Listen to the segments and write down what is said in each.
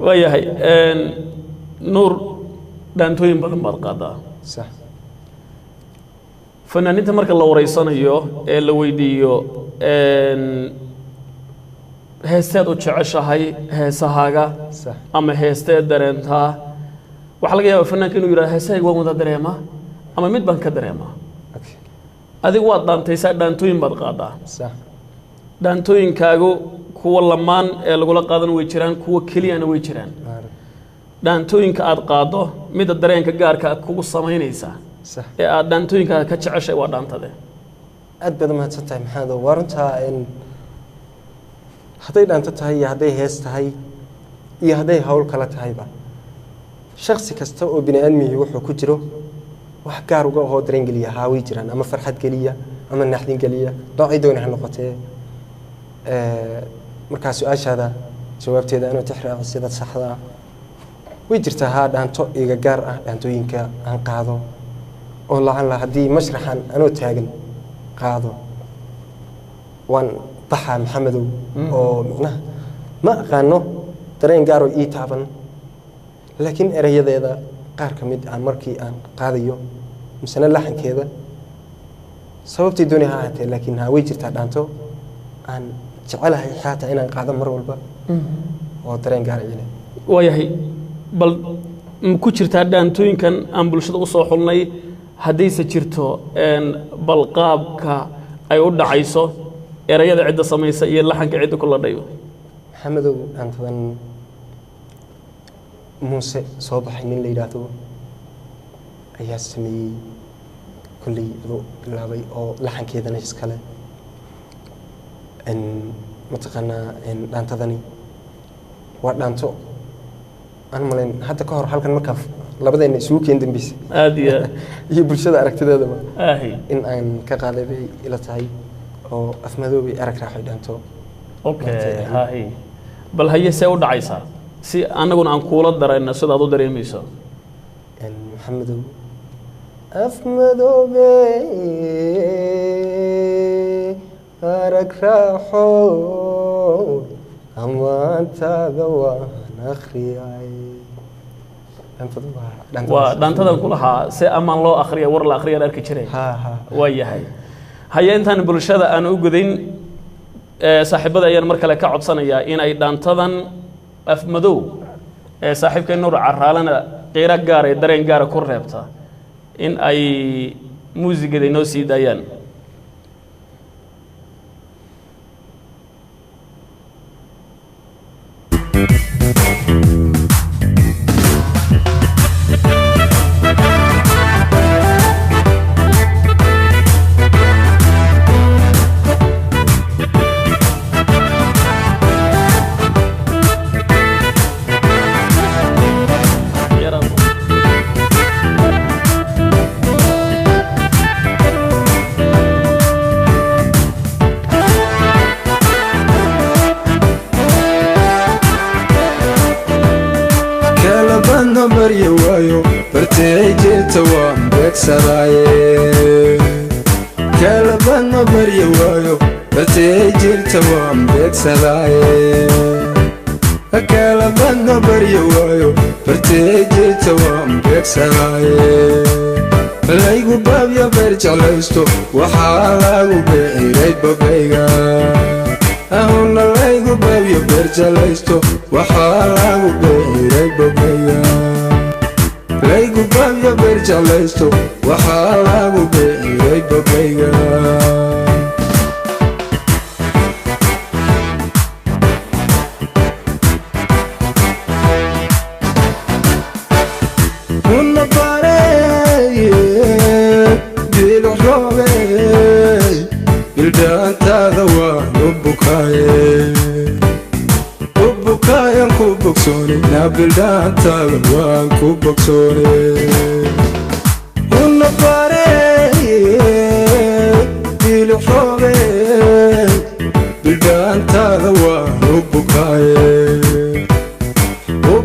وياهي نور دانتوين بدن برقادا صح فنان انت مركا لو ريسانيو ee la weydiiyo heestaad u jeceshahay heesahaaga ama heesteed dareentaa waxa laga yaabaa fanaanka inuu yiraahdo heesahayga waan wada dareemaa ama mid baan ka dareemaa adigu waad dhaantaysaa dhaantooyin baad qaadaa صح dhaantooyinkaagu kuwa lamaan ee lagula qaadan way jiraan kuwa keliyana way jiraan dhaantooyinka aad qaado mid dareenka gaarka kugu sameynaysa صح ee aad dhaantooyinka ka jeceshay waa dhaantade aad baad ma tahay maxaad waranta in haday dhaanto tahay iyo haday hees tahay iyo haday hawl kala tahayba shakhsi kasta oo bini aadmihi wuxuu ku jiro wax gaar uga oo dareen galiya haawi jiraan ama farxad galiya ama naxdin galiya doocay doonay noqotay marka su'aashaada jawaabteeda inuu tixraac sida saxda way jirtaa ha dhaanto iga gaar ah dhaantooyinka aan qaado oo la'aan la hadii mashraxan anoo taagan qaado waan baxa maxamedow oo macnaha ma aqaano dareen gaar oo ii taaban laakiin erayadeeda qaar ka mid ah markii aan qaadayo misana laxankeeda sababtii doonay ha ahaatee laakiin ha way jirtaa dhaanto aan jecelahay xataa inaan qaado mar walba oo dareen gaar ah ilaa waayahay bal ku jirtaa dhaantooyinkan aan bulshada u soo xulnay haddayse jirto bal qaabka ay u dhacayso erayada cidda samaysa iyo laxanka cidda kula dhayo maxamedow dhaantadan muuse soo baxay nin la yidhaahdo ayaa sameeyey kulley aduu bilaabay oo laxankeedana iskale mataqaanaa dhaantadani waa dhaanto aan malayn hadda ka hor halkan markaa labadeena isugu keen dambiisa aad iyo bulshada aragtideedaba in aan ka qaaday bay ila tahay oo afmadoobay arag raaxay dhaanto okay bal haye see u dhacaysaa si annaguna aan kuula darayna sidaad u dareemayso maxamedow afmadoobay arag raaxo amaantaada waan akhriyay dhaantadan ku lahaa si amaan loo akhriya war la akhriya arki jiray waa yahay haye intaan bulshada aan u gudayn saaxiibada ayaan mar kale ka codsanayaa in ay dhaantadan afmadow saaxiibkay Nuur Carraalana qeyra gaar ee dareen gaar ku reebta in ay muusigada inoo sii daayaan laygu baabya beer jeclaysto waxaa lagu beeray babayga ahuna laygu baabya beer jeclaysto waxaa lagu beeray babayga laygu baabya beer jeclaysto waxaa lagu beeray babayga bildaantaada waan ku bogsoonay una bareeye bilixoobe bildaantaada waan u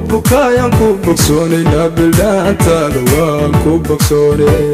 bukaayaan ku bogsoonayna bildaantaada waan ku bogsoonay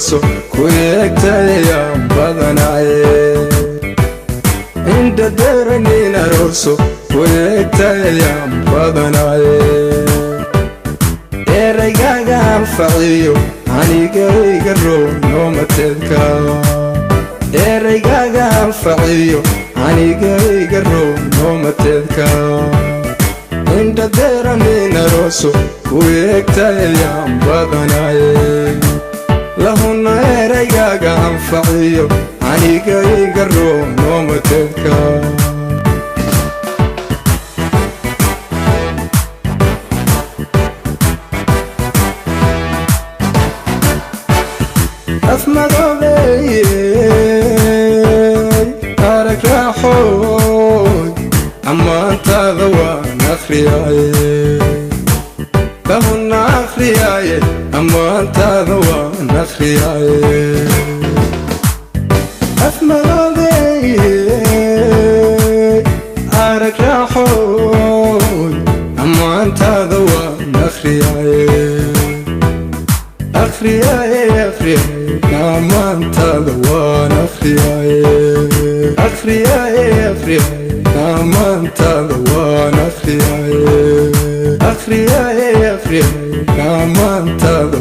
aroso ku eegtayaan badanaye inda deranin aroso ku eegtayaan badanaye eraygaaga anfaciyo aniga iga roono mateedka eraygaaga anfaciyo aniga iga roono mateedka inda deranin aroso ku eegtayaan badanaye lahuna eraygaaga anfaciyo aniga iga roono mateedka afmadoobeeye arag raaxood ammaantaada waan akhriyaaye lahuna akhriyaaye ammaantaada waan akhriyaaye afmadoobeeye arag raaxood ammaantaada waan akhriyaaye akhriyaaye akhriyaaye ammaantaada waan akhriyaaye akhriyaaye akhriyaaye ammaantaada waan akhriyaaye akhriyaaye akhriyaaye ammaantaada